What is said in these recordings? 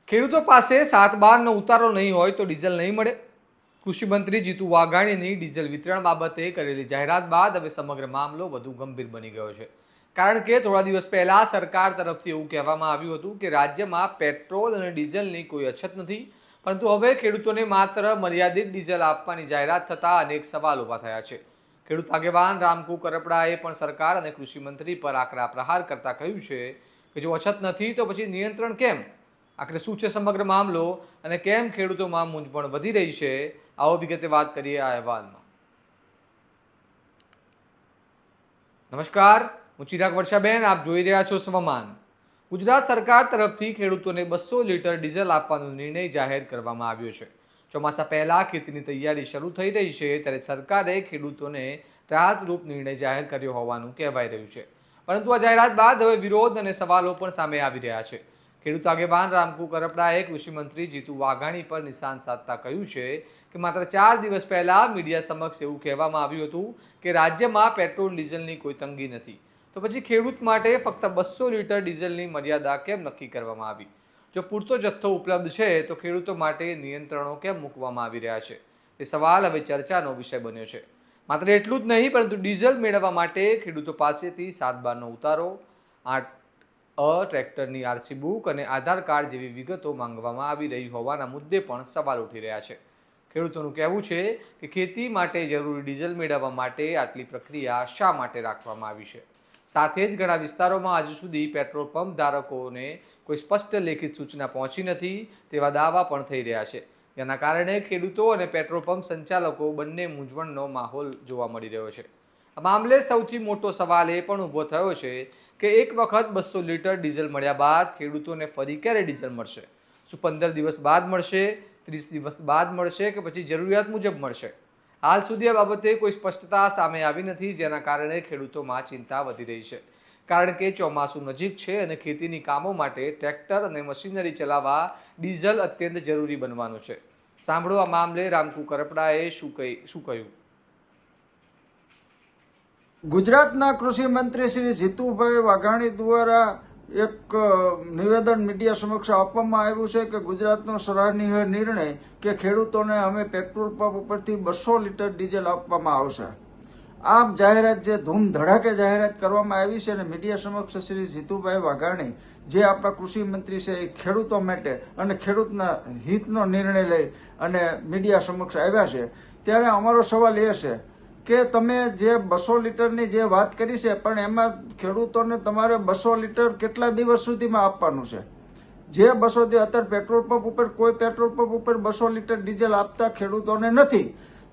ખેડૂતો પાસે 7/12નો ઉતારો નહીં હોય તો ડીઝલ નહીં મળે. કૃષિ મંત્રી જીતુ વાઘાણીની ડીઝલ વિતરણ બાબતે કરેલી જાહેરાત બાદ હવે સમગ્ર મામલો વધુ ગંભીર બની ગયો છે. કારણ કે થોડા દિવસ પહેલા સરકાર તરફથી એવું કહેવામાં આવ્યું હતું કે રાજ્યમાં પેટ્રોલ અને ડીઝલની કોઈ અછત નથી, પરંતુ હવે ખેડૂતોને માત્ર મર્યાદિત ડીઝલ આપવાની જાહેરાત થતાં અનેક સવાલ ઊભા થયા છે. ખેડૂત આગેવાન રામકુ કરપડાએ પણ સરકાર અને કૃષિ મંત્રી પર આકરા પ્રહાર કરતા કહ્યું છે કે જો અછત નથી તો પછી નિયંત્રણ કેમ? આખરે શું છે સમગ્ર મામલો અને કેમ ખેડૂતોમાં મૂંઝવણ વધી રહી છે? આવો વિગતે વાત કરીએ આ અહેવાલમાં. નમસ્કાર, હું ચિરાગ વર્ષાબેન, આપ જોઈ રહ્યા છો સ્વમાન. ગુજરાત સરકાર તરફથી ખેડૂતોને 200 લીટર ડીઝલ આપવાનો નિર્ણય જાહેર કરવામાં આવ્યો છે. ચોમાસા પહેલા ખેતીની તૈયારી શરૂ થઈ રહી છે ત્યારે સરકારે ખેડૂતોને રાહતરૂપ નિર્ણય જાહેર કર્યો હોવાનું કહેવાઈ રહ્યું છે. પરંતુ આ જાહેરાત બાદ હવે વિરોધ અને સવાલો પણ સામે આવી રહ્યા છે. ખેડૂત આગેવાન રામકુ કરપડાએ કૃષિ મંત્રી જીતુ વાઘાણી પર નિશાન સાધતા કહ્યું છે કે માત્ર 4 દિવસ પહેલા મીડિયા સમક્ષ એવું કહેવામાં આવ્યું હતું કે રાજ્યમાં પેટ્રોલ ડીઝલની કોઈ તંગી નથી, તો પછી ખેડૂત માટે ફક્ત 200 લીટર ડીઝલની મર્યાદા કેમ નક્કી કરવામાં આવી? જો પૂરતો જથ્થો ઉપલબ્ધ છે તો ખેડૂતો માટે નિયંત્રણો કેમ મૂકવામાં આવી રહ્યા છે? તે સવાલ હવે ચર્ચાનો વિષય બન્યો છે. માત્ર એટલું જ નહીં, પરંતુ ડીઝલ મેળવવા માટે ખેડૂતો પાસેથી 7/12નો ઉતારો, 8 ટ્રેક્ટરની આરસી બુક અને આધાર કાર્ડ જેવી વિગતો માંગવામાં આવી રહી હોવાના મુદ્દે પણ સવાલ ઉઠી રહ્યા છે. ખેડૂતોનું કહેવું છે કે ખેતી માટે જરૂરી ડીઝલ મેળવવા માટે આટલી પ્રક્રિયા શા માટે રાખવામાં આવી છે? સાથે જ ઘણા વિસ્તારોમાં હજુ સુધી પેટ્રોલ પંપ ધારકોને કોઈ સ્પષ્ટ લેખિત સૂચના પહોંચી નથી તેવા દાવા પણ થઈ રહ્યા છે. જેના કારણે ખેડૂતો અને પેટ્રોલ પંપ સંચાલકો બંને મૂંઝવણનો માહોલ જોવા મળી રહ્યો છે. આ મામલે સૌથી મોટો સવાલ એ પણ ઊભો થયો છે કે એક વખત 200 લીટર ડીઝલ મળ્યા બાદ ખેડૂતોને ફરી ક્યારે ડીઝલ મળશે? શું 15 દિવસ બાદ મળશે, 30 દિવસ બાદ મળશે કે પછી જરૂરિયાત મુજબ મળશે? હાલ સુધી આ બાબતે કોઈ સ્પષ્ટતા સામે આવી નથી, જેના કારણે ખેડૂતોમાં ચિંતા વધી રહી છે. કારણ કે ચોમાસું નજીક છે અને ખેતીની કામો માટે ટ્રેક્ટર અને મશીનરી ચલાવવા ડીઝલ અત્યંત જરૂરી બનવાનું છે. સાંભળો આ મામલે રામકુ કરપડાએ શું કહ્યું. ગુજરાતના કૃષિ મંત્રી શ્રી જીતુભાઈ વાઘાણી દ્વારા એક નિવેદન મીડિયા સમક્ષ આપવામાં આવ્યું છે કે ગુજરાતનો સરાહનીય નિર્ણય કે ખેડૂતોને અમે પેટ્રોલ પંપ ઉપરથી 200 લીટર ડીઝલ આપવામાં આવશે. આ જાહેરાત જે ધૂમધડાકે જાહેરાત કરવામાં આવી છે અને મીડિયા સમક્ષ શ્રી જીતુભાઈ વાઘાણી જે આપણા કૃષિ મંત્રી છે એ ખેડૂતો માટે અને ખેડૂતના હિતનો નિર્ણય લઈ અને મીડિયા સમક્ષ આવ્યા છે, ત્યારે અમારો સવાલ એ છે કે તમે જે 200 લીટરની જે વાત કરી છે પણ એમાં ખેડૂતોને તમારે 200 લીટર કેટલા દિવસ સુધીમાં આપવાનું છે? જે 200 અત્યારે પેટ્રોલ પંપ ઉપર કોઈ પેટ્રોલ પંપ ઉપર 200 લીટર ડીઝલ આપતા ખેડૂતોને નથી,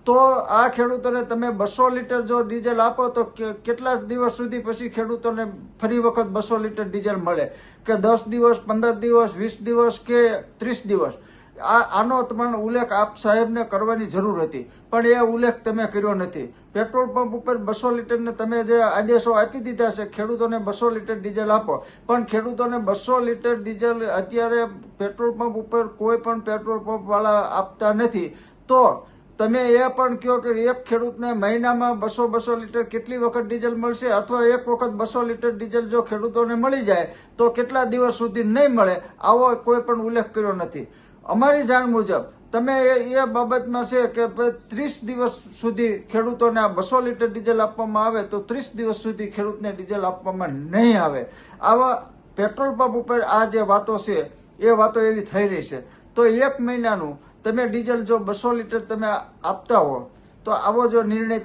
તો આ ખેડૂતોને તમે 200 લીટર જો ડીઝલ આપો તો કેટલા દિવસ સુધી પછી ખેડૂતોને ફરી વખત 200 લીટર ડીઝલ મળે? કે 10 દિવસ, 15 દિવસ, 20 દિવસ કે 30 દિવસ? આનો તમારો ઉલ્લેખ આપ સાહેબને કરવાની જરૂર હતી, પણ એ ઉલ્લેખ તમે કર્યો નથી. પેટ્રોલ પંપ ઉપર 200 લીટરને તમે જે આદેશો આપી દીધા છે ખેડૂતોને 200 લીટર ડીઝલ આપો, પણ ખેડૂતોને 200 લીટર ડીઝલ અત્યારે પેટ્રોલ પંપ ઉપર કોઈ પણ પેટ્રોલ પંપ વાળા આપતા નથી. તો તમે એ પણ કહો કે એક ખેડૂતને મહિનામાં 200 લીટર કેટલી વખત ડીઝલ મળશે? અથવા એક વખત 200 લીટર ડીઝલ જો ખેડૂતોને મળી જાય તો કેટલા દિવસ સુધી નહીં મળે? આવો કોઈ પણ ઉલ્લેખ કર્યો નથી. અમારી જાણ મુજબ તમે એ બાબતમાં છે કે 30 દિવસ સુધી ખેડૂતોને આ 200 લીટર ડીઝલ આપવામાં આવે તો 30 દિવસ સુધી ખેડૂતને ડીઝલ આપવામાં નહીં આવે. આવા પેટ્રોલ પંપ ઉપર આ જે વાતો છે એ વાતો એવી થઈ રહી છે. તો એક મહિનાનું તમે ડીઝલ જો 200 લીટર તમે આપતા હો તો આવો જો નિર્ણય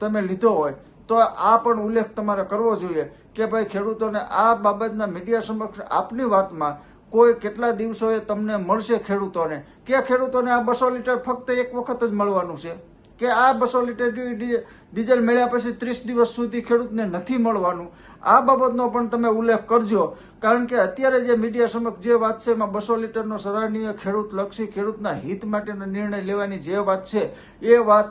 તમે લીધો હોય તો આ પણ ઉલ્લેખ તમારે કરવો જોઈએ કે ભાઈ ખેડૂતોને આ બાબતના મીડિયા સમક્ષ આપની વાતમાં કોઈ કેટલા દિવસોએ તમને મળશે ખેડૂતોને, કે ખેડૂતોને આ 200 લીટર ફક્ત એક વખત જ મળવાનું છે, કે આ 200 લીટર ડીઝલ મળ્યા પછી 30 દિવસ સુધી ખેડૂતને નથી મળવાનું? આ બાબતનો પણ તમે ઉલ્લેખ કરજો. કારણ કે અત્યારે જે મીડિયા સમક્ષ જે વાત છે એમાં 200 લીટરનો સરાહનીય ખેડૂત લક્ષી ખેડૂતના હિત માટેનો નિર્ણય લેવાની જે વાત છે એ વાત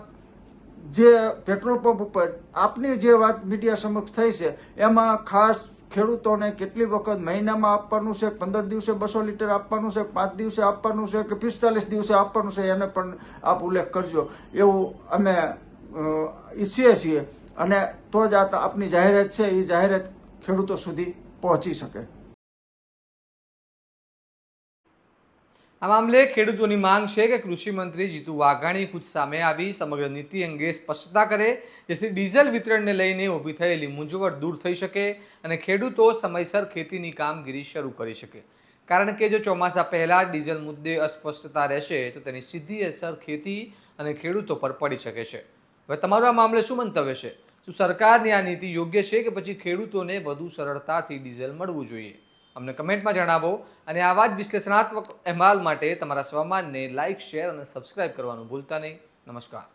જે પેટ્રોલ પંપ ઉપર આપની જે વાત મીડિયા સમક્ષ થઈ છે એમાં ખાસ ખેડૂતોને કેટલી વખત મહિનામાં આપવાનું છે, 15 દિવસે 200 લીટર આપવાનું છે, 5 દિવસે આપવાનું છે કે 45 દિવસે આપવાનું છે, એને પણ આપ ઉલ્લેખ કરજો. એવું અમે ઈચ્છીએ છીએ અને તો જ આ આપની જાહેરાત છે એ જાહેરાત ખેડૂતો સુધી પહોંચી શકે. આ મામલે ખેડૂતોની માંગ છે કે કૃષિ મંત્રી જીતુ વાઘાણી ખુદ સામે આવી સમગ્ર નીતિ અંગે સ્પષ્ટતા કરે, જેથી ડીઝલ વિતરણને લઈને ઊભી થયેલી મૂંઝવણ દૂર થઈ શકે અને ખેડૂતો સમયસર ખેતીની કામગીરી શરૂ કરી શકે. કારણ કે જો ચોમાસા પહેલા ડીઝલ મુદ્દે અસ્પષ્ટતા રહેશે તો તેની સીધી અસર ખેતી અને ખેડૂતો પર પડી શકે છે. હવે તમારું આ મામલે શું મંતવ્ય છે? શું સરકારની આ નીતિ યોગ્ય છે કે પછી ખેડૂતોને વધુ સરળતાથી ડીઝલ મળવું જોઈએ? અમને કમેન્ટમાં જણાવો અને આવા જ વિશ્લેષણાત્મક અહેવાલ માટે તમારા સ્વમાનને લાઇક, શેર અને સબસ્ક્રાઇબ કરવાનું ભૂલતા નહીં. નમસ્કાર.